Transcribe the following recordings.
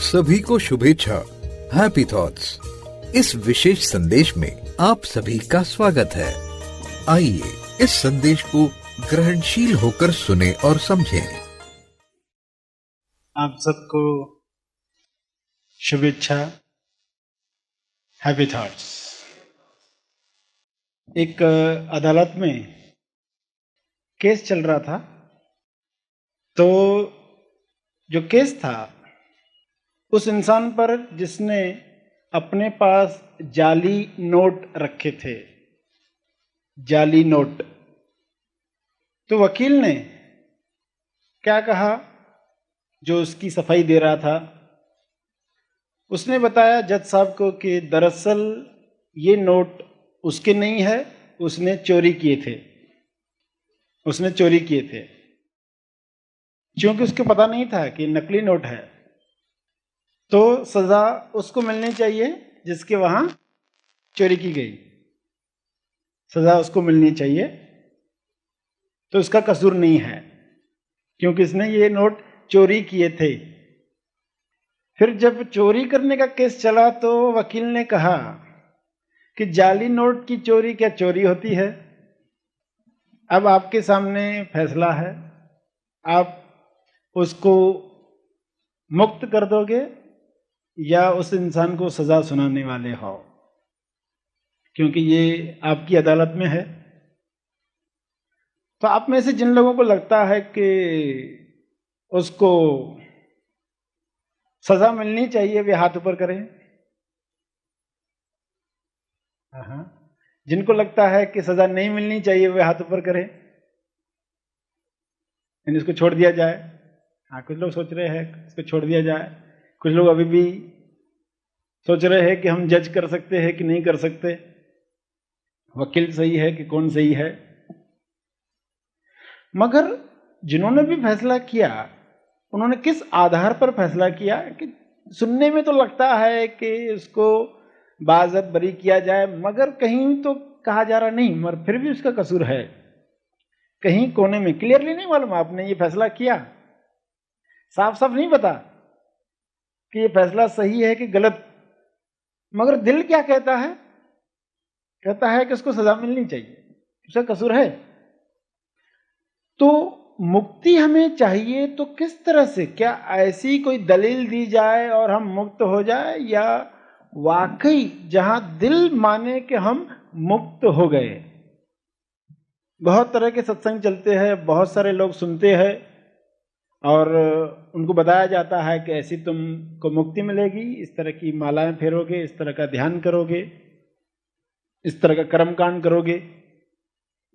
सभी को शुभेच्छा, हैप्पी थॉट्स। इस विशेष संदेश में आप सभी का स्वागत है। आइए इस संदेश को ग्रहणशील होकर सुने और समझें। आप सबको शुभेच्छा, हैप्पी थॉट्स। एक अदालत में केस चल रहा था, तो जो केस था उस इंसान पर जिसने अपने पास जाली नोट रखे थे, जाली नोट। तो वकील ने क्या कहा, जो उसकी सफाई दे रहा था, उसने बताया जज साहब को कि दरअसल ये नोट उसके नहीं है, उसने चोरी किए थे, उसने चोरी किए थे। क्योंकि उसको पता नहीं था कि नकली नोट है, तो सजा उसको मिलनी चाहिए जिसके वहां चोरी की गई, सजा उसको मिलनी चाहिए। तो उसका कसूर नहीं है क्योंकि इसने ये नोट चोरी किए थे। फिर जब चोरी करने का केस चला तो वकील ने कहा कि जाली नोट की चोरी क्या चोरी होती है? अब आपके सामने फैसला है, आप उसको मुक्त कर दोगे या उस इंसान को सजा सुनाने वाले हो, क्योंकि ये आपकी अदालत में है। तो आप में से जिन लोगों को लगता है कि उसको सजा मिलनी चाहिए, वे हाथ ऊपर करें। जिनको लगता है कि सजा नहीं मिलनी चाहिए, वे हाथ ऊपर करें, इसको छोड़ दिया जाए। हाँ, कुछ लोग सोच रहे हैं इसको छोड़ दिया जाए, कुछ लोग अभी भी सोच रहे हैं कि हम जज कर सकते हैं कि नहीं कर सकते, वकील सही है कि कौन सही है। मगर जिन्होंने भी फैसला किया, उन्होंने किस आधार पर फैसला किया? कि सुनने में तो लगता है कि उसको बाज़त बरी किया जाए, मगर कहीं तो कहा जा रहा नहीं, मगर फिर भी उसका कसूर है। कहीं कोने में क्लियरली नहीं मालूम आपने ये फैसला किया, साफ साफ नहीं पता कि ये फैसला सही है कि गलत, मगर दिल क्या कहता है? कहता है कि उसको सजा मिलनी चाहिए, उसका कसूर है। तो मुक्ति हमें चाहिए तो किस तरह से? क्या ऐसी कोई दलील दी जाए और हम मुक्त हो जाए, या वाकई जहां दिल माने कि हम मुक्त हो गए? बहुत तरह के सत्संग चलते हैं, बहुत सारे लोग सुनते हैं और उनको बताया जाता है कि ऐसी तुमको मुक्ति मिलेगी, इस तरह की मालाएं फेरोगे, इस तरह का ध्यान करोगे, इस तरह का कर्मकांड करोगे,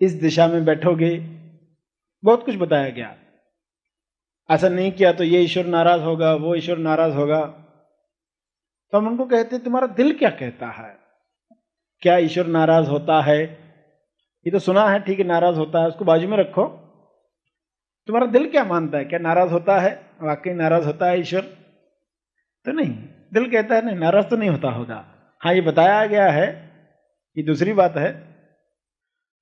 इस दिशा में बैठोगे, बहुत कुछ बताया गया। ऐसा नहीं किया तो ये ईश्वर नाराज होगा, वो ईश्वर नाराज होगा। तो हम उनको कहते हैं तुम्हारा दिल क्या कहता है? क्या ईश्वर नाराज होता है? ये तो सुना है, ठीक है, नाराज होता है, उसको बाजू में रखो। तुम्हारा दिल क्या मानता है? क्या नाराज होता है? वाकई नाराज होता है ईश्वर? तो नहीं, दिल कहता है नहीं, नाराज तो नहीं होता होगा। हाँ, ये बताया गया है, ये दूसरी बात है।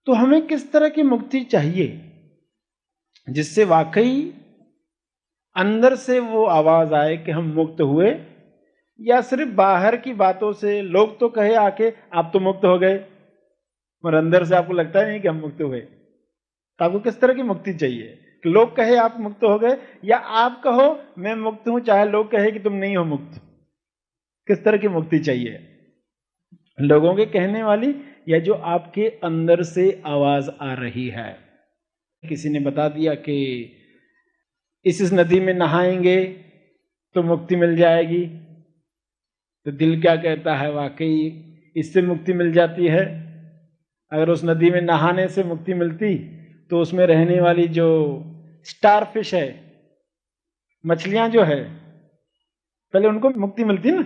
तो हमें किस तरह की मुक्ति चाहिए जिससे वाकई अंदर से वो आवाज आए कि हम मुक्त हुए, या सिर्फ बाहर की बातों से लोग तो कहे आके आप तो मुक्त हो गए, और अंदर से आपको लगता है नहीं कि हम मुक्त हुए? तो आपको किस तरह की मुक्ति चाहिए? कि लोग कहे आप मुक्त हो गए, या आप कहो मैं मुक्त हूं चाहे लोग कहे कि तुम नहीं हो मुक्त? किस तरह की मुक्ति चाहिए? लोगों के कहने वाली, या जो आपके अंदर से आवाज आ रही है? किसी ने बता दिया कि इस नदी में नहाएंगे तो मुक्ति मिल जाएगी, तो दिल क्या कहता है? वाकई इससे मुक्ति मिल जाती है। अगर उस नदी में नहाने से मुक्ति मिलती तो उसमें रहने वाली जो स्टारफिश है, मछलियां जो है, पहले उनको मुक्ति मिलती ना।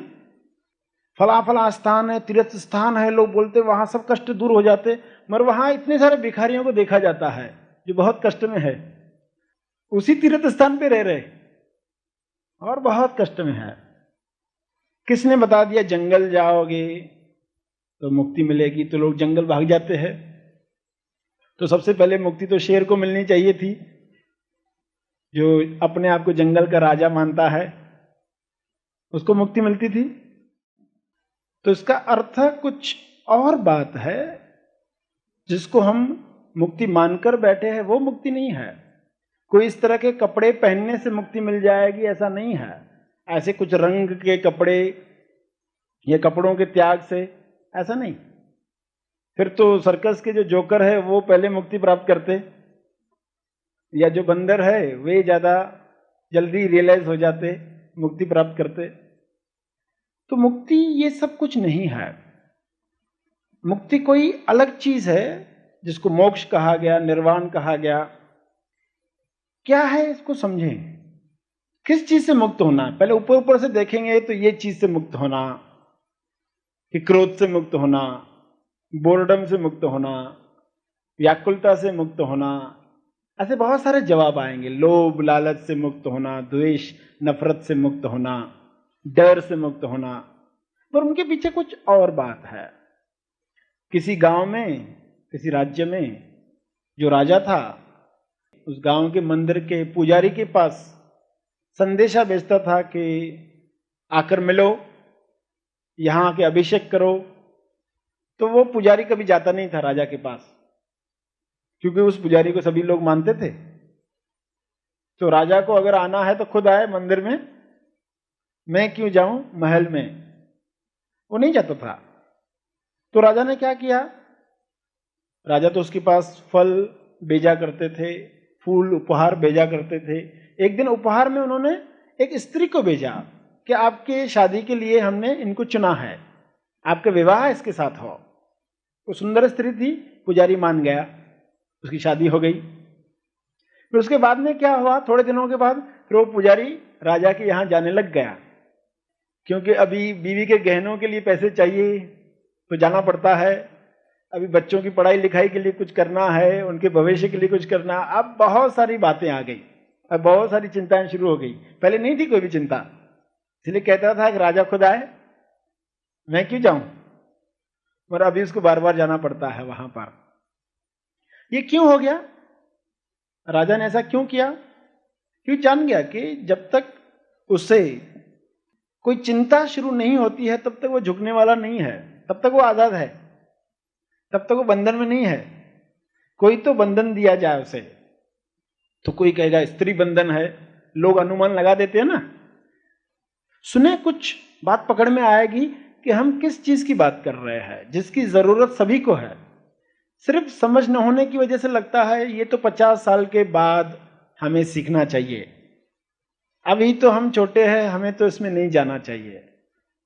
फला फला स्थान है, तीर्थ स्थान है, लोग बोलते वहां सब कष्ट दूर हो जाते, मगर वहां इतने सारे भिखारियों को देखा जाता है जो बहुत कष्ट में है, उसी तीर्थ स्थान पे रह रहे और बहुत कष्ट में है। किसने बता दिया जंगल जाओगे तो मुक्ति मिलेगी? तो लोग जंगल भाग जाते हैं। तो सबसे पहले मुक्ति तो शेर को मिलनी चाहिए थी, जो अपने आप को जंगल का राजा मानता है। उसको मुक्ति मिलती थी। तो इसका अर्थ कुछ और बात है, जिसको हम मुक्ति मानकर बैठे हैं वो मुक्ति नहीं है। कोई इस तरह के कपड़े पहनने से मुक्ति मिल जाएगी ऐसा नहीं है, ऐसे कुछ रंग के कपड़े या कपड़ों के त्याग से, ऐसा नहीं। फिर तो सर्कस के जो जोकर है वो पहले मुक्ति प्राप्त करते, या जो बंदर है वे ज्यादा जल्दी रियलाइज हो जाते, मुक्ति प्राप्त करते। तो मुक्ति ये सब कुछ नहीं है। मुक्ति कोई अलग चीज है जिसको मोक्ष कहा गया, निर्वाण कहा गया। क्या है इसको समझें। किस चीज से मुक्त होना है? पहले ऊपर ऊपर से देखेंगे तो ये चीज से मुक्त होना, कि क्रोध से मुक्त होना, बोर्डम से मुक्त होना, व्याकुलता से मुक्त होना, ऐसे बहुत सारे जवाब आएंगे। लोभ लालच से मुक्त होना, द्वेष नफरत से मुक्त होना, डर से मुक्त होना। पर उनके पीछे कुछ और बात है। किसी गांव में, किसी राज्य में जो राजा था, उस गांव के मंदिर के पुजारी के पास संदेशा भेजता था कि आकर मिलो, यहां आके अभिषेक करो। तो वो पुजारी कभी जाता नहीं था राजा के पास, क्योंकि उस पुजारी को सभी लोग मानते थे। तो राजा को अगर आना है तो खुद आए मंदिर में, मैं क्यों जाऊं महल में, वो नहीं जाता था। तो राजा ने क्या किया, राजा तो उसके पास फल भेजा करते थे, फूल उपहार भेजा करते थे। एक दिन उपहार में उन्होंने एक स्त्री को भेजा कि आपके शादी के लिए हमने इनको चुना है, आपका विवाह इसके साथ हो। वो सुंदर स्त्री थी, पुजारी मान गया, उसकी शादी हो गई। फिर उसके बाद में क्या हुआ, थोड़े दिनों के बाद फिर वो पुजारी राजा के यहाँ जाने लग गया, क्योंकि अभी बीवी के गहनों के लिए पैसे चाहिए तो जाना पड़ता है, अभी बच्चों की पढ़ाई लिखाई के लिए कुछ करना है, उनके भविष्य के लिए कुछ करना। अब बहुत सारी बातें आ गई, अब बहुत सारी चिंताएं शुरू हो गई। पहले नहीं थी कोई भी चिंता, इसलिए कहता था कि राजा खुद आए, मैं क्यों जाऊं, और अभी उसको बार बार जाना पड़ता है वहां पर। ये क्यों हो गया? राजा ने ऐसा क्यों किया? क्यों जान गया कि जब तक उससे कोई चिंता शुरू नहीं होती है तब तक वो झुकने वाला नहीं है, तब तक वो आजाद है, तब तक वो बंधन में नहीं है। कोई तो बंधन दिया जाए उसे। तो कोई कहेगा स्त्री बंधन है, लोग अनुमान लगा देते हैं ना। सुने, कुछ बात पकड़ में आएगी कि हम किस चीज की बात कर रहे हैं, जिसकी जरूरत सभी को है। सिर्फ समझ न होने की वजह से लगता है ये तो 50 साल के बाद हमें सीखना चाहिए, अभी तो हम छोटे हैं, हमें तो इसमें नहीं जाना चाहिए।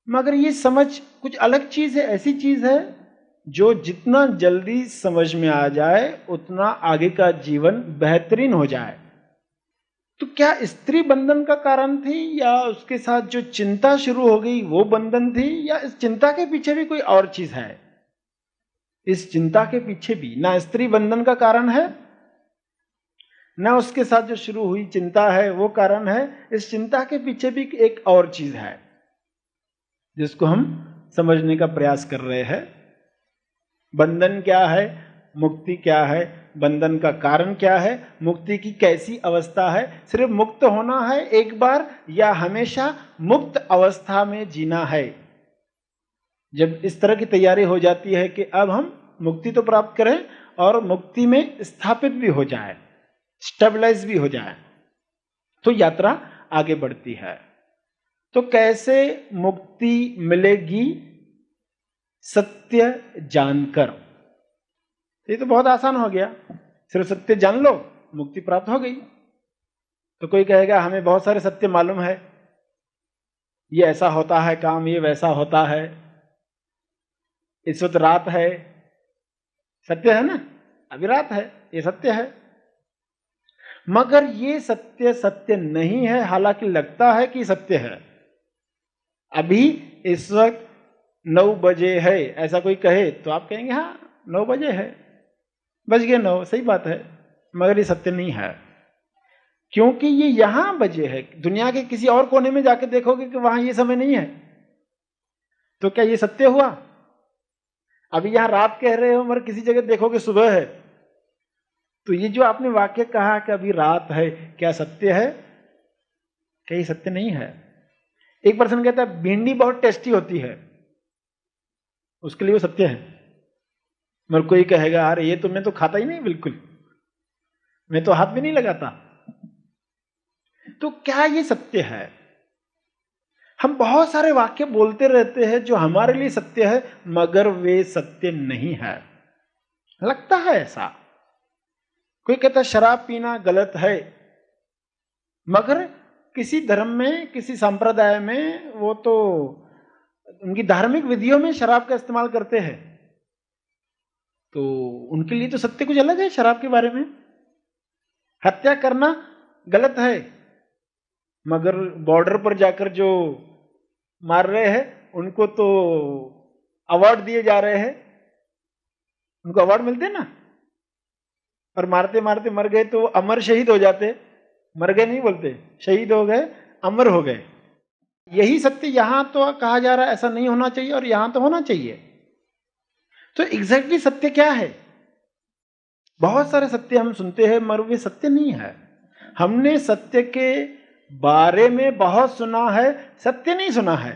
मगर ये समझ कुछ अलग चीज है, ऐसी चीज है जो जितना जल्दी समझ में आ जाए उतना आगे का जीवन बेहतरीन हो जाए। तो क्या स्त्री बंधन का कारण थी, या उसके साथ जो चिंता शुरू हो गई वो बंधन थी, या इस चिंता के पीछे भी कोई और चीज है? इस चिंता के पीछे भी ना स्त्री बंधन का कारण है, ना उसके साथ जो शुरू हुई चिंता है वो कारण है। इस चिंता के पीछे भी एक और चीज है जिसको हम समझने का प्रयास कर रहे हैं। बंधन क्या है, मुक्ति क्या है, बंधन का कारण क्या है, मुक्ति की कैसी अवस्था है। सिर्फ मुक्त होना है एक बार, या हमेशा मुक्त अवस्था में जीना है? जब इस तरह की तैयारी हो जाती है कि अब हम मुक्ति तो प्राप्त करें और मुक्ति में स्थापित भी हो जाए, स्टेबलाइज भी हो जाए, तो यात्रा आगे बढ़ती है। तो कैसे मुक्ति मिलेगी? सत्य जानकर। ये तो बहुत आसान हो गया, सिर्फ सत्य जान लो, मुक्ति प्राप्त हो गई। तो कोई कहेगा हमें बहुत सारे सत्य मालूम है, ये ऐसा होता है काम, ये वैसा होता है, इस वक्त रात है, सत्य है ना, अभी रात है, ये सत्य है। मगर ये सत्य सत्य नहीं है, हालांकि लगता है कि सत्य है। अभी इस वक्त 9 बजे है, ऐसा कोई कहे तो आप कहेंगे हाँ 9 बजे है, बज गए 9, सही बात है। मगर ये सत्य नहीं है, क्योंकि ये यहां बजे है। दुनिया के किसी और कोने में जाके देखोगे कि वहां ये समय नहीं है, तो क्या ये सत्य हुआ? अभी यहां रात कह रहे हो, मगर किसी जगह देखोगे सुबह है। तो ये जो आपने वाक्य कहा कि अभी रात है, क्या सत्य है? क्या ये सत्य नहीं है? एक पर्सन कहता है भिंडी बहुत टेस्टी होती है, उसके लिए वो सत्य है। मगर कोई कहेगा अरे ये तो मैं तो खाता ही नहीं, बिल्कुल मैं तो हाथ भी नहीं लगाता। तो क्या ये सत्य है? हम बहुत सारे वाक्य बोलते रहते हैं जो हमारे लिए सत्य है, मगर वे सत्य नहीं है। लगता है ऐसा। कोई कहता है शराब पीना गलत है, मगर किसी धर्म में, किसी संप्रदाय में वो तो उनकी धार्मिक विधियों में शराब का इस्तेमाल करते हैं, तो उनके लिए तो सत्य कुछ अलग है शराब के बारे में। हत्या करना गलत है, मगर बॉर्डर पर जाकर जो मार रहे हैं उनको तो अवार्ड दिए जा रहे हैं, उनको अवार्ड मिलते ना, और मारते मारते मर गए तो अमर शहीद हो जाते। मर गए नहीं बोलते, शहीद हो गए, अमर हो गए। यही सत्य यहां तो कहा जा रहा है ऐसा नहीं होना चाहिए, और यहां तो होना चाहिए। तो एग्जैक्टली सत्य क्या है? बहुत सारे सत्य हम सुनते हैं मगर वे सत्य नहीं है। हमने सत्य के बारे में बहुत सुना है, सत्य नहीं सुना है।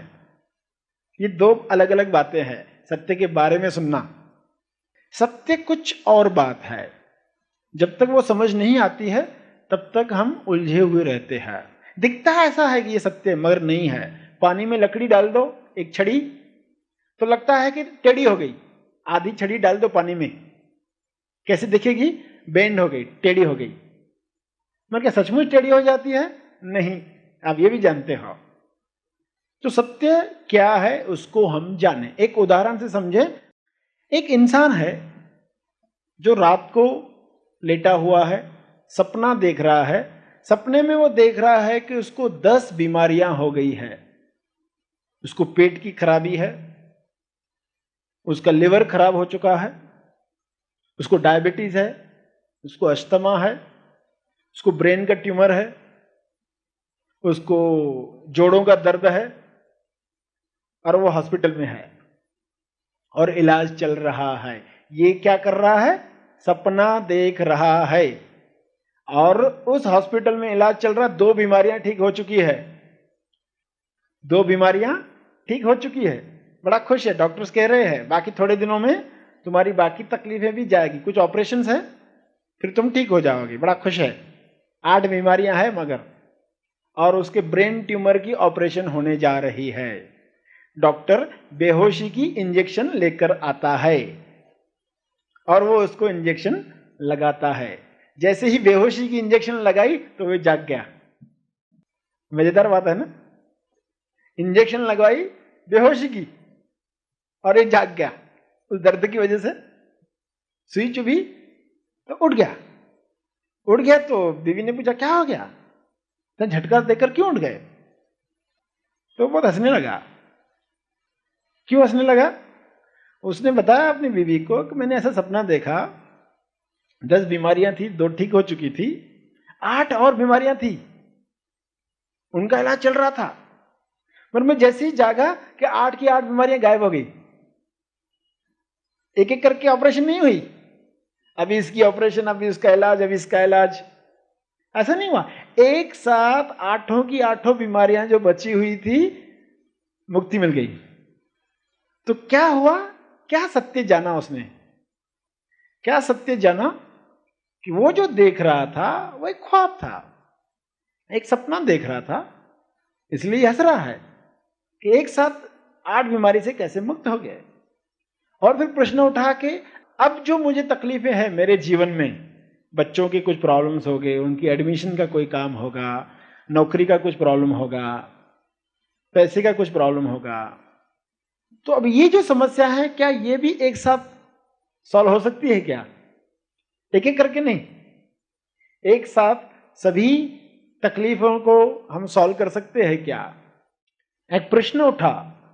ये दो अलग अलग बातें हैं, सत्य के बारे में सुनना। सत्य कुछ और बात है। जब तक वो समझ नहीं आती है तब तक हम उलझे हुए रहते हैं। दिखता है ऐसा है कि ये सत्य, मगर नहीं है। पानी में लकड़ी डाल दो, एक छड़ी, तो लगता है कि टेढ़ी हो गई। आधी छड़ी डाल दो पानी में, कैसे दिखेगी? बेंड हो गई, टेढ़ी हो गई। मगर क्या सचमुच टेढ़ी हो जाती है? नहीं। आप ये भी जानते हो। तो सत्य क्या है उसको हम जाने। एक उदाहरण से समझे। एक इंसान है जो रात को लेटा हुआ है, सपना देख रहा है। सपने में वो देख रहा है कि उसको 10 बीमारियां हो गई है। उसको पेट की खराबी है, उसका लिवर खराब हो चुका है, उसको डायबिटीज है, उसको अस्थमा है, उसको ब्रेन का ट्यूमर है, उसको जोड़ों का दर्द है, और वो हॉस्पिटल में है और इलाज चल रहा है। ये क्या कर रहा है? सपना देख रहा है, और उस हॉस्पिटल में इलाज चल रहा है। 2 बीमारियां ठीक हो चुकी है, 2 बीमारियां ठीक हो चुकी है। बड़ा खुश है। डॉक्टर्स कह रहे हैं बाकी थोड़े दिनों में तुम्हारी बाकी तकलीफें भी जाएगी, कुछ ऑपरेशंस है, फिर तुम ठीक हो जाओगे। बड़ा खुश है। 8 बीमारियां हैं मगर, और उसके ब्रेन ट्यूमर की ऑपरेशन होने जा रही है। डॉक्टर बेहोशी की इंजेक्शन लेकर आता है और वो उसको इंजेक्शन लगाता है। जैसे ही बेहोशी की इंजेक्शन लगाई तो वो जाग गया। मजेदार बात है ना? इंजेक्शन लगवाई बेहोशी की और ये जाग गया उस दर्द की वजह से। सुई चुभी तो उठ गया। उठ गया तो बीवी ने पूछा क्या हो गया, तो झटका देकर क्यों उठ गए? तो बहुत हंसने लगा। क्यों हंसने लगा? उसने बताया अपनी बीवी को कि मैंने ऐसा सपना देखा, 10 बीमारियां थी, 2 ठीक हो चुकी थी, 8 और बीमारियां थी, उनका इलाज चल रहा था। पर मैं जैसे ही जागा कि 8 की 8 बीमारियां गायब हो गई। एक एक करके ऑपरेशन नहीं हुई, अभी इसकी ऑपरेशन, अभी उसका इलाज, अभी इसका इलाज, ऐसा नहीं हुआ। एक साथ 8 की 8 बीमारियां जो बची हुई थी मुक्ति मिल गई। तो क्या हुआ? क्या सत्य जाना उसने? क्या सत्य जाना? कि वो जो देख रहा था वो एक ख्वाब था, एक सपना देख रहा था, इसलिए हंस रहा है कि एक साथ 8 बीमारी से कैसे मुक्त हो गए। और फिर प्रश्न उठा कि अब जो मुझे तकलीफें हैं मेरे जीवन में, बच्चों की कुछ प्रॉब्लम्स हो गए, उनकी एडमिशन का कोई काम होगा, नौकरी का कुछ प्रॉब्लम होगा, पैसे का कुछ प्रॉब्लम होगा, तो अब ये जो समस्या है क्या ये भी एक साथ सॉल्व हो सकती है क्या? एक एक करके नहीं, एक साथ सभी तकलीफों को हम सॉल्व कर सकते हैं क्या? एक प्रश्न उठा,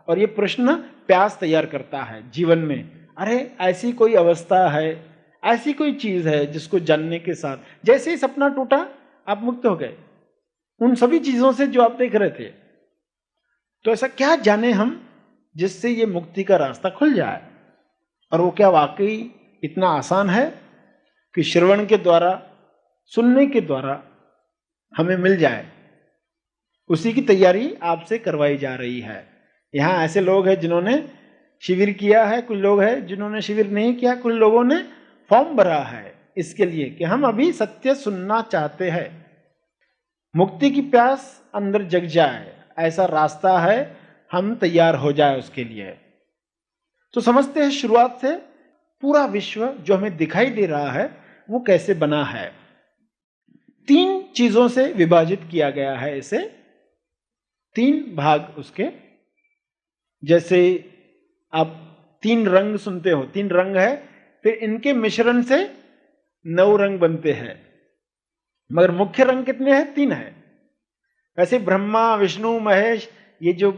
और ये प्रश्न प्यास तैयार करता है जीवन में। अरे ऐसी कोई अवस्था है, ऐसी कोई चीज है जिसको जानने के साथ जैसे ही सपना टूटा आप मुक्त हो गए उन सभी चीजों से जो आप देख रहे थे। तो ऐसा क्या जाने हम जिससे ये मुक्ति का रास्ता खुल जाए? और वो क्या वाकई इतना आसान है कि श्रवण के द्वारा, सुनने के द्वारा हमें मिल जाए? उसी की तैयारी आपसे करवाई जा रही है। यहाँ ऐसे लोग हैं जिन्होंने शिविर किया है, कुछ लोग हैं जिन्होंने शिविर नहीं किया, कुछ लोगों ने फॉर्म भरा है इसके लिए कि हम अभी सत्य सुनना चाहते हैं, मुक्ति की प्यास अंदर जग जाए, ऐसा रास्ता है, हम तैयार हो जाए उसके लिए। तो समझते हैं शुरुआत से पूरा विश्व जो हमें दिखाई दे रहा है वो कैसे बना है। 3 चीजों से विभाजित किया गया है इसे, 3 भाग उसके। जैसे आप 3 रंग सुनते हो, 3 रंग है, फिर इनके मिश्रण से 9 रंग बनते हैं, मगर मुख्य रंग कितने हैं? 3 है। वैसे ब्रह्मा विष्णु महेश ये जो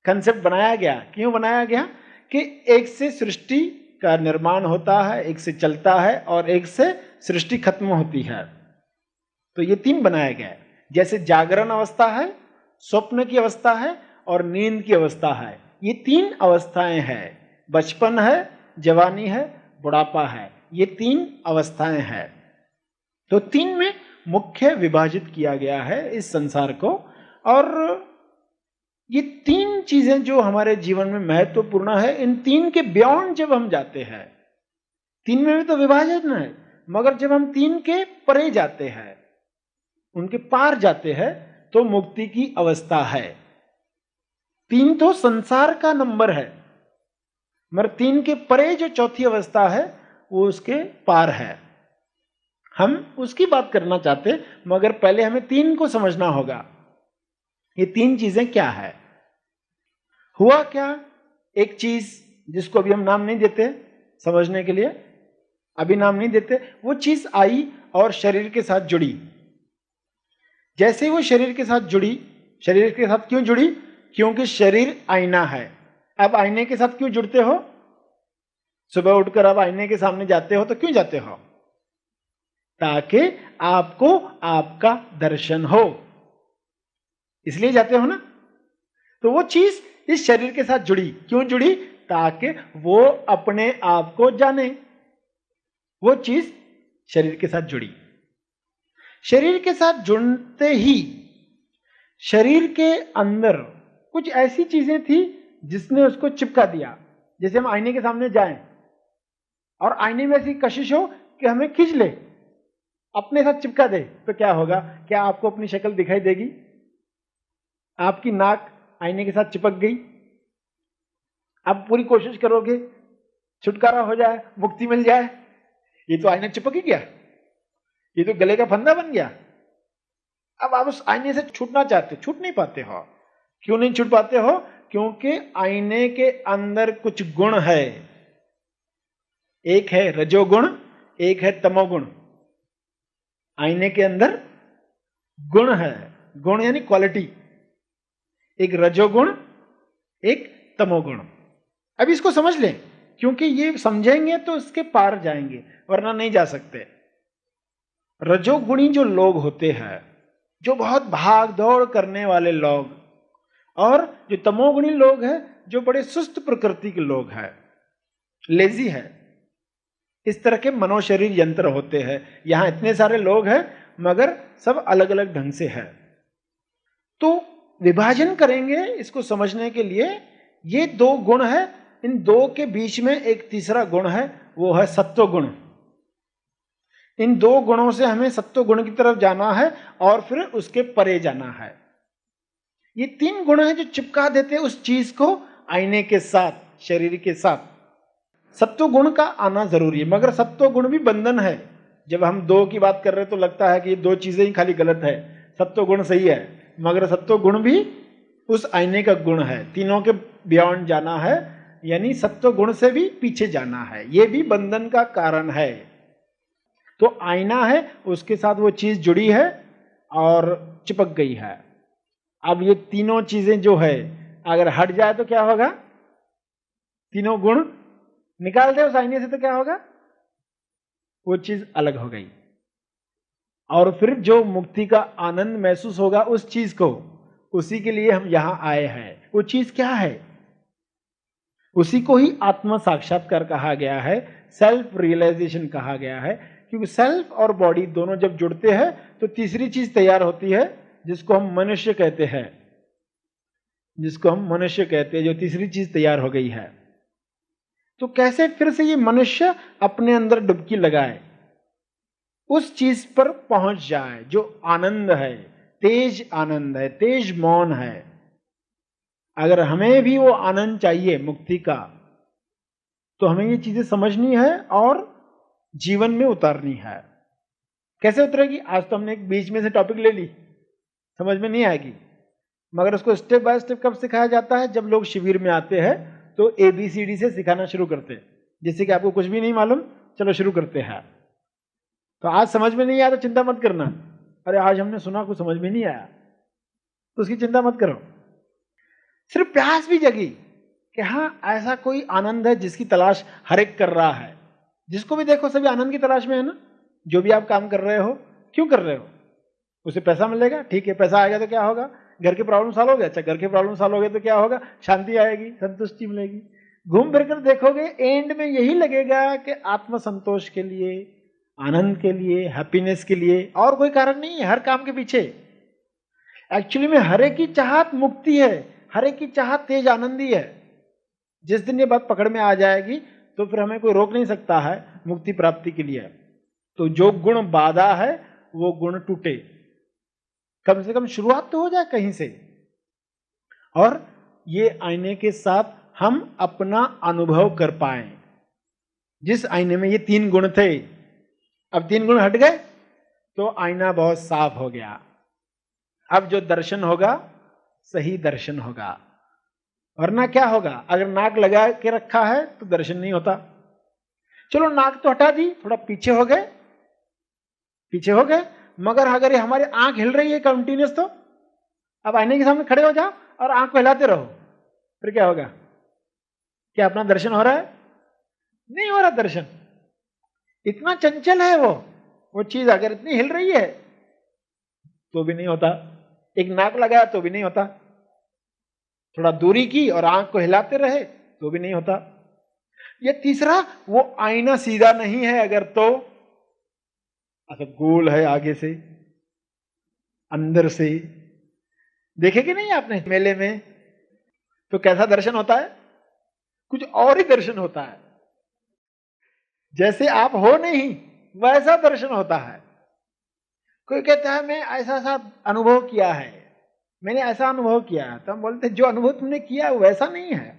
कंसेप्ट बनाया गया, क्यों बनाया गया कि एक से सृष्टि का निर्माण होता है, एक से चलता है और एक से सृष्टि खत्म होती है। तो ये 3 बनाया गया है। जैसे जागरण अवस्था है, स्वप्न की अवस्था है और नींद की अवस्था है। ये 3 अवस्थाएं हैं, बचपन है, जवानी है, बुढ़ापा है, ये 3 अवस्थाएं हैं। तो 3 में मुख्य विभाजित किया गया है इस संसार को। और ये 3 चीजें जो हमारे जीवन में महत्वपूर्ण है, इन 3 के बियॉन्ड जब हम जाते हैं, 3 में भी तो विभाजन है, मगर जब हम 3 के परे जाते हैं, उनके पार जाते हैं, तो मुक्ति की अवस्था है। 3 तो संसार का नंबर है, मगर 3 के परे जो चौथी अवस्था है वो उसके पार है। हम उसकी बात करना चाहते, मगर पहले हमें 3 को समझना होगा। ये 3 चीजें क्या है? हुआ क्या? एक चीज जिसको अभी हम नाम नहीं देते, समझने के लिए अभी नाम नहीं देते, वो चीज आई और शरीर के साथ जुड़ी। जैसे ही वो शरीर के साथ जुड़ी, शरीर के साथ क्यों जुड़ी? क्योंकि शरीर आईना है। अब आईने के साथ क्यों जुड़ते हो? सुबह उठकर आप आईने के सामने जाते हो तो क्यों जाते हो? ताकि आपको आपका दर्शन हो, इसलिए जाते हो ना। तो वो चीज इस शरीर के साथ जुड़ी, क्यों जुड़ी? ताकि वो अपने आप को जाने। वो चीज शरीर के साथ जुड़ी। शरीर के साथ जुड़ते ही शरीर के अंदर कुछ ऐसी चीजें थी जिसने उसको चिपका दिया। जैसे हम आईने के सामने जाएं और आईने में ऐसी कशिश हो कि हमें खींच ले, अपने साथ चिपका दे, तो क्या होगा? क्या आपको अपनी शक्ल दिखाई देगी? आपकी नाक आईने के साथ चिपक गई। आप पूरी कोशिश करोगे छुटकारा हो जाए, मुक्ति मिल जाए, ये तो आईने चिपक ही गया, ये तो गले का फंदा बन गया। अब आप उस आईने से छूटना चाहते, छूट नहीं पाते हो। क्यों नहीं छूट पाते हो? क्योंकि आईने के अंदर कुछ गुण है। एक है रजोगुण, एक है तमोगुण। आईने के अंदर गुण है, गुण यानी क्वालिटी, एक रजोगुण, एक तमोगुण। अब इसको समझ लें, क्योंकि ये समझेंगे तो इसके पार जाएंगे, वरना नहीं जा सकते। रजोगुणी जो लोग होते हैं, जो बहुत भाग दौड़ करने वाले लोग, और जो तमोगुणी लोग हैं, जो बड़े सुस्त प्रकृति के लोग हैं, लेजी है, इस तरह के मनोशरीर यंत्र होते हैं। यहां इतने सारे लोग हैं, मगर सब अलग अलग ढंग से है। तो विभाजन करेंगे इसको समझने के लिए। ये 2 गुण है, इन 2 के बीच में एक तीसरा गुण है, वो है सत्व गुण। इन 2 गुणों से हमें सत्व गुण की तरफ जाना है और फिर उसके परे जाना है। ये 3 गुण हैं जो चिपका देते हैं उस चीज को आईने के साथ, शरीर के साथ। सत्व गुण का आना जरूरी है, मगर सत्व गुण भी बंधन है। जब हम 2 की बात कर रहे हैं तो लगता है कि ये 2 चीजें ही खाली गलत है, सत्व गुण सही है, मगर सत्व गुण भी उस आईने का गुण है। तीनों के बियॉन्ड जाना है, यानी सत्व गुण से भी पीछे जाना है, ये भी बंधन का कारण है। तो आईना है, उसके साथ वो चीज जुड़ी है और चिपक गई है। अब ये तीनों चीजें जो है, अगर हट जाए तो क्या होगा? तीनों गुण निकाल दे उस आईने से तो क्या होगा? वो चीज अलग हो गई। और फिर जो मुक्ति का आनंद महसूस होगा उस चीज को, उसी के लिए हम यहां आए हैं। वो चीज क्या है? उसी को ही आत्म साक्षात्कार कहा गया है, सेल्फ रियलाइजेशन कहा गया है। क्योंकि सेल्फ और बॉडी दोनों जब जुड़ते हैं तो तीसरी चीज तैयार होती है, जिसको हम मनुष्य कहते हैं, जिसको हम मनुष्य कहते हैं, जो तीसरी चीज तैयार हो गई है, तो कैसे फिर से ये मनुष्य अपने अंदर डुबकी लगाए, उस चीज पर पहुंच जाए जो आनंद है, तेज आनंद है, तेज मौन है। अगर हमें भी वो आनंद चाहिए मुक्ति का, तो हमें ये चीजें समझनी है और जीवन में उतारनी है। कैसे उतरेगी? आज तो हमने एक बीच में से टॉपिक ले ली, समझ में नहीं आएगी, मगर उसको स्टेप बाय स्टेप कब सिखाया जाता है? जब लोग शिविर में आते हैं तो ABCD से सिखाना शुरू करते हैं। जैसे कि आपको कुछ भी नहीं मालूम, चलो शुरू करते हैं। तो आज समझ में नहीं आया तो चिंता मत करना, अरे आज हमने सुना कुछ समझ में नहीं आया, तो उसकी चिंता मत करो। सिर्फ प्यास भी जगी कि हाँ ऐसा कोई आनंद है जिसकी तलाश हर एक कर रहा है। जिसको भी देखो सभी आनंद की तलाश में है ना। जो भी आप काम कर रहे हो, क्यों कर रहे हो? उसे पैसा मिलेगा, ठीक है, पैसा आएगा तो क्या होगा? घर की प्रॉब्लम सॉल्व हो गया। अच्छा, घर की प्रॉब्लम सॉल्व हो गई तो क्या होगा? शांति आएगी, संतुष्टि मिलेगी। घूम फिर कर देखोगे एंड में यही लगेगा कि आत्म संतोष के लिए, आनंद के लिए, हैप्पीनेस के लिए, और कोई कारण नहीं है हर काम के पीछे। एक्चुअली में हर एक की चाहत मुक्ति है, हर एक की चाहत तेज आनंदी है। जिस दिन ये बात पकड़ में आ जाएगी तो फिर हमें कोई रोक नहीं सकता है मुक्ति प्राप्ति के लिए। तो जो गुण बाधा है वो गुण टूटे, कम से कम शुरुआत तो हो जाए कहीं से। और ये आईने के साथ हम अपना अनुभव कर पाए। जिस आईने में ये 3 गुण थे, अब 3 गुण हट गए तो आईना बहुत साफ हो गया। अब जो दर्शन होगा सही दर्शन होगा, वरना क्या होगा? अगर नाक लगा के रखा है तो दर्शन नहीं होता। चलो नाक तो हटा दी, थोड़ा पीछे हो गए, पीछे हो गए, मगर अगर ये हमारी आंख हिल रही है कंटिन्यूस, तो अब आईने के सामने खड़े हो जाओ और आंख को हिलाते रहो, फिर क्या होगा? क्या अपना दर्शन हो रहा है? नहीं हो रहा दर्शन। इतना चंचल है वो चीज, अगर इतनी हिल रही है तो भी नहीं होता। एक नाक लगाया तो भी नहीं होता, थोड़ा दूरी की और आंख को हिलाते रहे तो भी नहीं होता। ये तीसरा, वो आईना सीधा नहीं है अगर, तो अच्छा गोल है आगे से अंदर से। देखे कि नहीं आपने मेले में? तो कैसा दर्शन होता है? कुछ और ही दर्शन होता है। जैसे आप हो नहीं वैसा दर्शन होता है। कोई कहता है मैं ऐसा सा अनुभव किया है, मैंने ऐसा अनुभव किया है, तो हम बोलते जो अनुभव तुमने किया है वैसा नहीं है।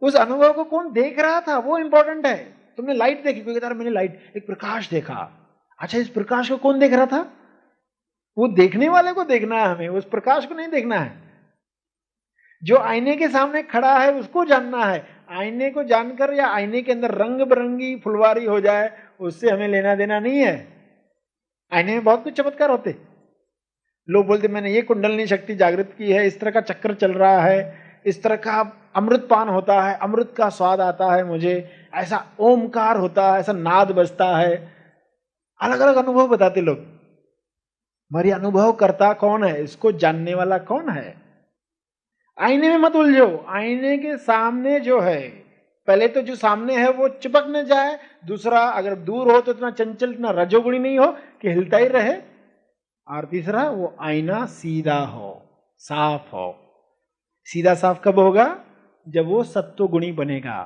उस अनुभव को कौन देख रहा था वो इंपॉर्टेंट है। तुमने लाइट देखी, कोई कहता है मैंने लाइट, एक प्रकाश देखा, अच्छा इस प्रकाश को कौन देख रहा था? वो देखने वाले को देखना है, हमें उस प्रकाश को नहीं देखना है। जो आईने के सामने खड़ा है उसको जानना है। आईने को जानकर या आईने के अंदर रंग बिरंगी फुलवारी हो जाए उससे हमें लेना देना नहीं है। आईने में बहुत कुछ चमत्कार होते। लोग बोलते मैंने ये कुंडलनी शक्ति जागृत की है, इस तरह का चक्कर चल रहा है, इस तरह का अमृत पान होता है, अमृत का स्वाद आता है मुझे, ऐसा ओमकार होता है, ऐसा नाद बजता है। अलग अलग अनुभव बताते लोग। हमारी अनुभव करता कौन है? इसको जानने वाला कौन है? आईने में मत उलझो। आईने के सामने जो है, पहले तो जो सामने है वो चिपक न जाए, दूसरा अगर दूर हो तो इतना चंचल, इतना रजोगुणी नहीं हो कि हिलता ही रहे, और तीसरा वो आईना सीधा हो, साफ हो। सीधा साफ कब होगा? जब वो सत्वगुणी बनेगा।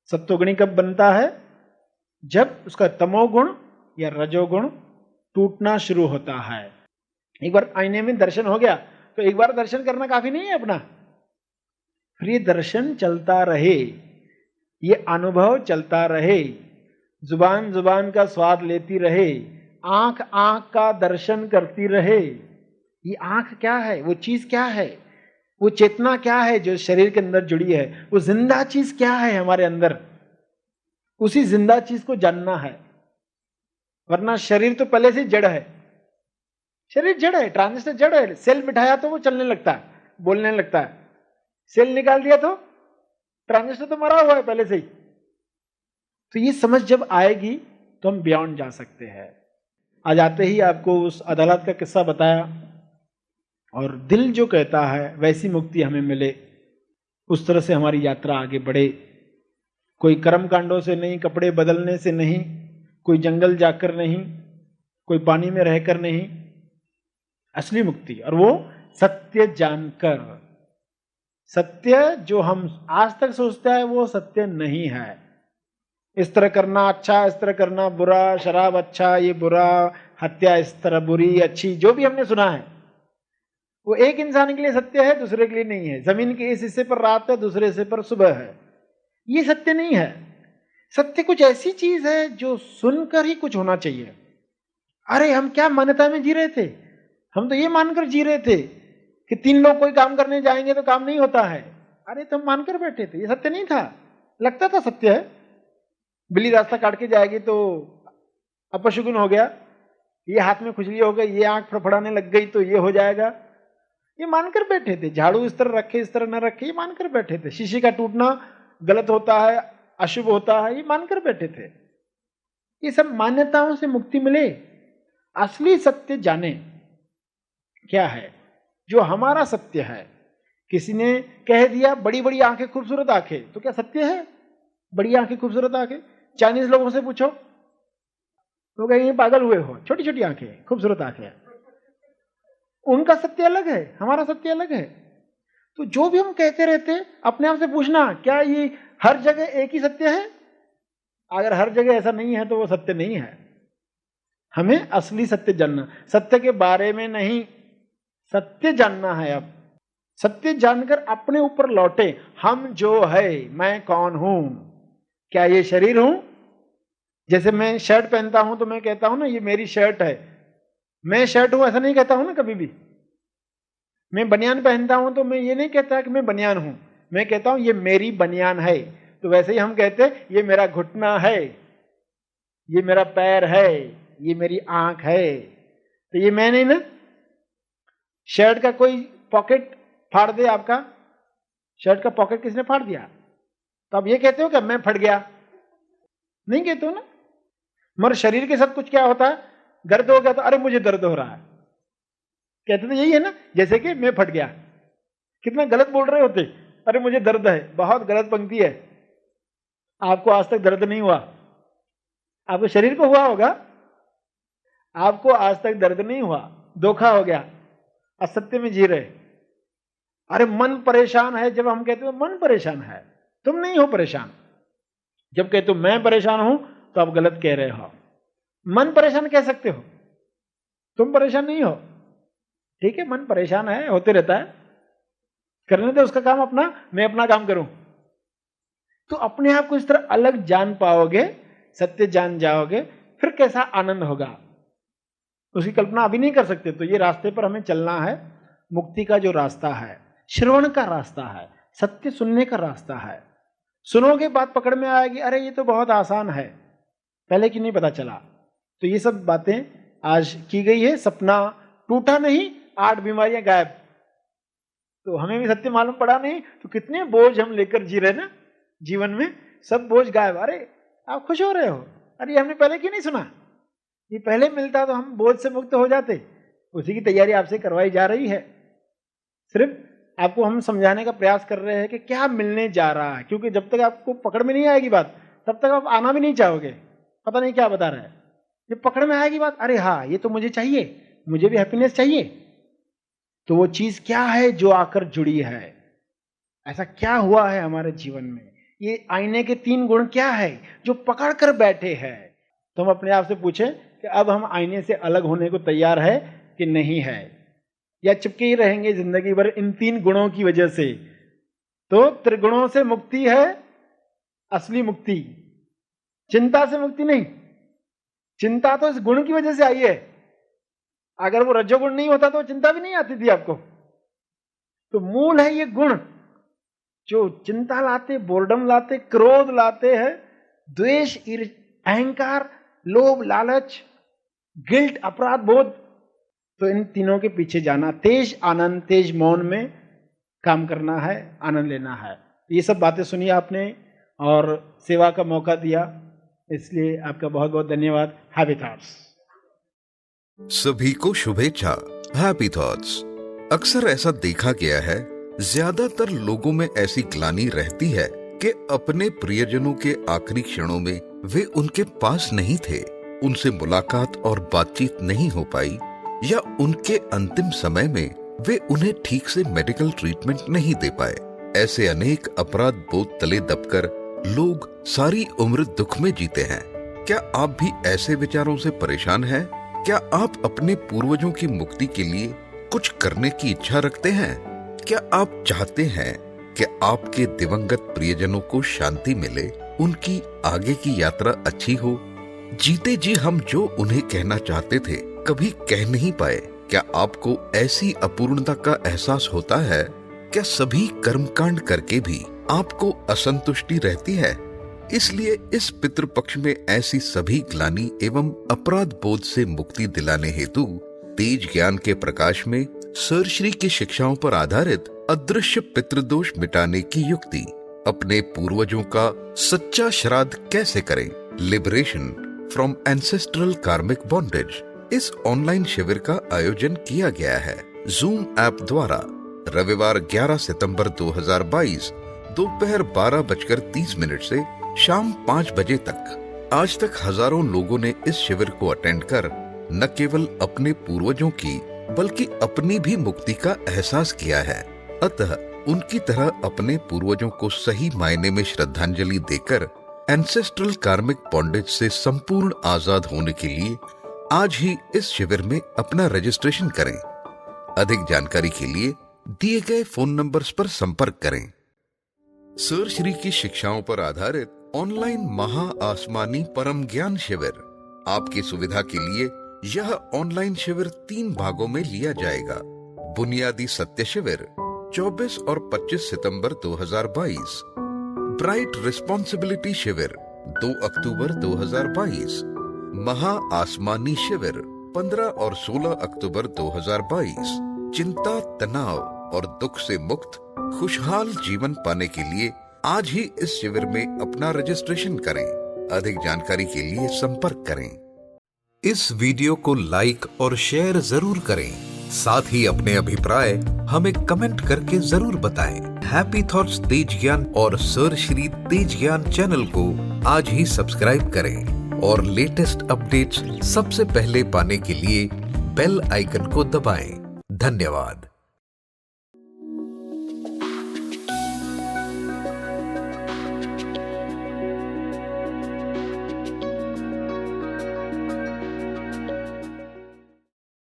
सत्वगुणी कब बनता है? जब उसका तमोगुण या रजोगुण टूटना शुरू होता है। एक बार आईने में दर्शन हो गया तो एक बार दर्शन करना काफी नहीं है अपना, फिर ये दर्शन चलता रहे, ये अनुभव चलता रहे, जुबान जुबान का स्वाद लेती रहे, आंख आंख का दर्शन करती रहे। ये आंख क्या है? वो चीज क्या है? वो चेतना क्या है जो शरीर के अंदर जुड़ी है? वो जिंदा चीज क्या है हमारे अंदर? उसी जिंदा चीज को जानना है, वरना शरीर तो पहले से जड़ है। शरीर जड़ है, ट्रांजिस्टर जड़ है। सेल बिठाया तो वो चलने लगता है, बोलने लगता है। सेल निकाल दिया तो ट्रांजिस्टर तो मरा हुआ है पहले से ही। तो ये समझ जब आएगी तो हम बियॉन्ड जा सकते हैं। आज आते ही आपको उस अदालत का किस्सा बताया, और दिल जो कहता है वैसी मुक्ति हमें मिले, उस तरह से हमारी यात्रा आगे बढ़े। कोई कर्म कांडों से नहीं, कपड़े बदलने से नहीं, कोई जंगल जाकर नहीं, कोई पानी में रहकर नहीं, असली मुक्ति, और वो सत्य जानकर। सत्य जो हम आज तक सोचते हैं वो सत्य नहीं है। इस तरह करना अच्छा, इस तरह करना बुरा, शराब अच्छा ये बुरा, हत्या इस तरह बुरी अच्छी, जो भी हमने सुना है वो एक इंसान के लिए सत्य है, दूसरे के लिए नहीं है। जमीन के इस हिस्से पर रात है, दूसरे हिस्से पर सुबह है, ये सत्य नहीं है। सत्य कुछ ऐसी चीज है जो सुनकर ही कुछ होना चाहिए। अरे हम क्या मान्यता में जी रहे थे, हम तो ये मानकर जी रहे थे कि 3 लोग कोई काम करने जाएंगे तो काम नहीं होता है। अरे तो हम मानकर बैठे थे, ये सत्य नहीं था, लगता था सत्य है। बिल्ली रास्ता काट के जाएगी तो अपशगुन हो गया, ये हाथ में खुजली हो गई, ये आंख फड़फड़ाने लग गई तो ये हो जाएगा, ये मानकर बैठे थे। झाड़ू इस तरह रखे इस तरह न रखे, ये मानकर बैठे थे। शीशे का टूटना गलत होता है, अशुभ होता है, ये मानकर बैठे थे। ये सब मान्यताओं से मुक्ति मिले, असली सत्य जाने क्या है, जो हमारा सत्य है। किसी ने कह दिया बड़ी बड़ी आंखें खूबसूरत आंखें, तो क्या सत्य है बड़ी आंखें खूबसूरत आंखें? चाइनीज लोगों से पूछो तो कहेंगे पागल हुए हो, छोटी छोटी आंखें खूबसूरत आंखें। उनका सत्य अलग है, हमारा सत्य अलग है। तो जो भी हम कहते रहते अपने आप से पूछना, क्या ये हर जगह एक ही सत्य है? अगर हर जगह ऐसा नहीं है तो वो सत्य नहीं है। हमें असली सत्य जानना, सत्य के बारे में नहीं, सत्य जानना है। अब सत्य जानकर अपने ऊपर लौटे, हम जो है, मैं कौन हूं, क्या ये शरीर हूं? जैसे मैं शर्ट पहनता हूं तो मैं कहता हूं ना ये मेरी शर्ट है, मैं शर्ट हूं ऐसा नहीं कहता हूं ना कभी भी। मैं बनियान पहनता हूं तो मैं ये नहीं कहता कि मैं बनियान हूं, मैं कहता हूं ये मेरी बनियान है। तो वैसे ही हम कहते हैं ये मेरा घुटना है, ये मेरा पैर है, ये मेरी आंख है, तो ये मैं नहीं ना। शर्ट का कोई पॉकेट फाड़ दे, आपका शर्ट का पॉकेट किसने फाड़ दिया, तो आप ये कहते हो कि मैं फट गया, नहीं कहते हो ना। मगर शरीर के साथ कुछ क्या होता है, दर्द हो गया तो अरे मुझे दर्द हो रहा है, कहते तो यही है ना। जैसे कि मैं फट गया, कितना गलत बोल रहे होते, अरे मुझे दर्द है, बहुत गलत पंक्ति है। आपको आज तक दर्द नहीं हुआ, आपके शरीर को हुआ होगा, आपको आज तक दर्द नहीं हुआ, धोखा हो गया, असत्य में जी रहे। अरे मन परेशान है, जब हम कहते हो मन परेशान है, तुम नहीं हो परेशान। जब कहते हो मैं परेशान हूं तो आप गलत कह रहे हो। मन परेशान कह सकते हो, तुम परेशान नहीं हो। ठीक है, मन परेशान है, होते रहता है, करने दो उसका काम अपना, मैं अपना काम करूं। तो अपने आप को इस तरह अलग जान पाओगे, सत्य जान जाओगे, फिर कैसा आनंद होगा उसकी कल्पना अभी नहीं कर सकते। तो ये रास्ते पर हमें चलना है। मुक्ति का जो रास्ता है, श्रवण का रास्ता है, सत्य सुनने का रास्ता है। सुनोगे बात पकड़ में आएगी, अरे ये तो बहुत आसान है, पहले क्यों नहीं पता चला। तो ये सब बातें आज की गई है। सपना टूटा नहीं, 8 बीमारियां गायब। तो हमें भी सत्य मालूम पड़ा नहीं, तो कितने बोझ हम लेकर जी रहे ना जीवन में, सब बोझ गायब। अरे आप खुश हो रहे हो, अरे हमने पहले क्यों नहीं सुना, ये पहले मिलता तो हम बोझ से मुक्त हो जाते। उसी की तैयारी आपसे करवाई जा रही है। सिर्फ आपको हम समझाने का प्रयास कर रहे हैं कि क्या मिलने जा रहा है, क्योंकि जब तक आपको पकड़ में नहीं आएगी बात, तब तक आप आना भी नहीं चाहोगे, पता नहीं क्या बता रहा है। जब पकड़ में आएगी बात, अरे हाँ ये तो मुझे चाहिए, मुझे भी हैप्पीनेस चाहिए, तो वो चीज क्या है जो आकर जुड़ी है, ऐसा क्या हुआ है हमारे जीवन में, ये आईने के 3 गुण क्या है जो पकड़ कर बैठे हैं। तो हम अपने आप से पूछें कि अब हम आईने से अलग होने को तैयार है कि नहीं है, या चिपके ही रहेंगे जिंदगी भर इन 3 गुणों की वजह से। तो त्रिगुणों से मुक्ति है असली मुक्ति, चिंता से मुक्ति नहीं। चिंता तो इस गुण की वजह से आई है, अगर वो रजोगुण नहीं होता तो चिंता भी नहीं आती थी आपको। तो मूल है ये गुण जो चिंता लाते, बोर्डम लाते, क्रोध लाते हैं, द्वेष, अहंकार, लोभ, लालच, गिल्ट, अपराध बोध। तो इन तीनों के पीछे जाना, तेज आनंद, तेज मौन में काम करना है, आनंद लेना है। ये सब बातें सुनी आपने और सेवा का मौका दिया, इसलिए आपका बहुत बहुत धन्यवाद। Happy thoughts. सभी को शुभेच्छा। Happy thoughts. अक्सर ऐसा देखा गया है, ज्यादातर लोगों में ऐसी ग्लानि रहती है कि अपने प्रियजनों के आखिरी क्षणों में वे उनके पास नहीं थे, उनसे मुलाकात और बातचीत नहीं हो पाई, या उनके अंतिम समय में वे उन्हें ठीक से मेडिकल ट्रीटमेंट नहीं दे पाए। ऐसे अनेक अपराध बोध तले दबकर लोग सारी उम्र दुख में जीते हैं। क्या आप भी ऐसे विचारों से परेशान हैं? क्या आप अपने पूर्वजों की मुक्ति के लिए कुछ करने की इच्छा रखते हैं? क्या आप चाहते हैं कि आपके दिवंगत प्रियजनों को शांति मिले, उनकी आगे की यात्रा अच्छी हो? जीते जी हम जो उन्हें कहना चाहते थे कभी कह नहीं पाए। क्या आपको ऐसी अपूर्णता का एहसास होता है? क्या सभी कर्मकांड करके भी आपको असंतुष्टि रहती है? इसलिए इस पितृपक्ष में ऐसी सभी ग्लानि एवं अपराध बोध से मुक्ति दिलाने हेतु तेज ज्ञान के प्रकाश में सर श्री की शिक्षाओं पर आधारित अदृश्य पितृदोष मिटाने की युक्ति, अपने पूर्वजों का सच्चा श्राद्ध कैसे करें, liberation from ancestral karmic bondage, इस ऑनलाइन शिविर का आयोजन किया गया है जूम ऐप द्वारा। रविवार 11 सितंबर 2022 दोपहर 12:30 से शाम 5 बजे तक। आज तक हजारों लोगों ने इस शिविर को अटेंड कर न केवल अपने पूर्वजों की बल्कि अपनी भी मुक्ति का एहसास किया है। अतः उनकी तरह अपने पूर्वजों को सही मायने में श्रद्धांजलि देकर एंसेस्ट्रल कार्मिक बॉन्डेज से संपूर्ण आजाद होने के लिए आज ही इस शिविर में अपना रजिस्ट्रेशन करें। अधिक जानकारी के लिए दिए गए फोन नंबर्स पर संपर्क करें। सर श्री की शिक्षाओं पर आधारित ऑनलाइन महा आसमानी परम ज्ञान शिविर। आपकी सुविधा के लिए यह ऑनलाइन शिविर 3 भागों में लिया जाएगा। बुनियादी सत्य शिविर 24 और 25 सितंबर 2022, ब्राइट रिस्पॉन्सिबिलिटी शिविर 2 अक्टूबर 2022, महा आसमानी शिविर 15 और 16 अक्टूबर 2022। चिंता, तनाव और दुख से मुक्त खुशहाल जीवन पाने के लिए आज ही इस शिविर में अपना रजिस्ट्रेशन करें। अधिक जानकारी के लिए संपर्क करें। इस वीडियो को लाइक और शेयर जरूर करें। साथ ही अपने अभिप्राय हमें कमेंट करके जरूर बताएं। हैप्पी थॉट्स तेज ज्ञान और सर श्री तेज ज्ञान चैनल को आज ही सब्सक्राइब करें और लेटेस्ट अपडेट्स सबसे पहले पाने के लिए बेल आइकन को दबाएं। धन्यवाद।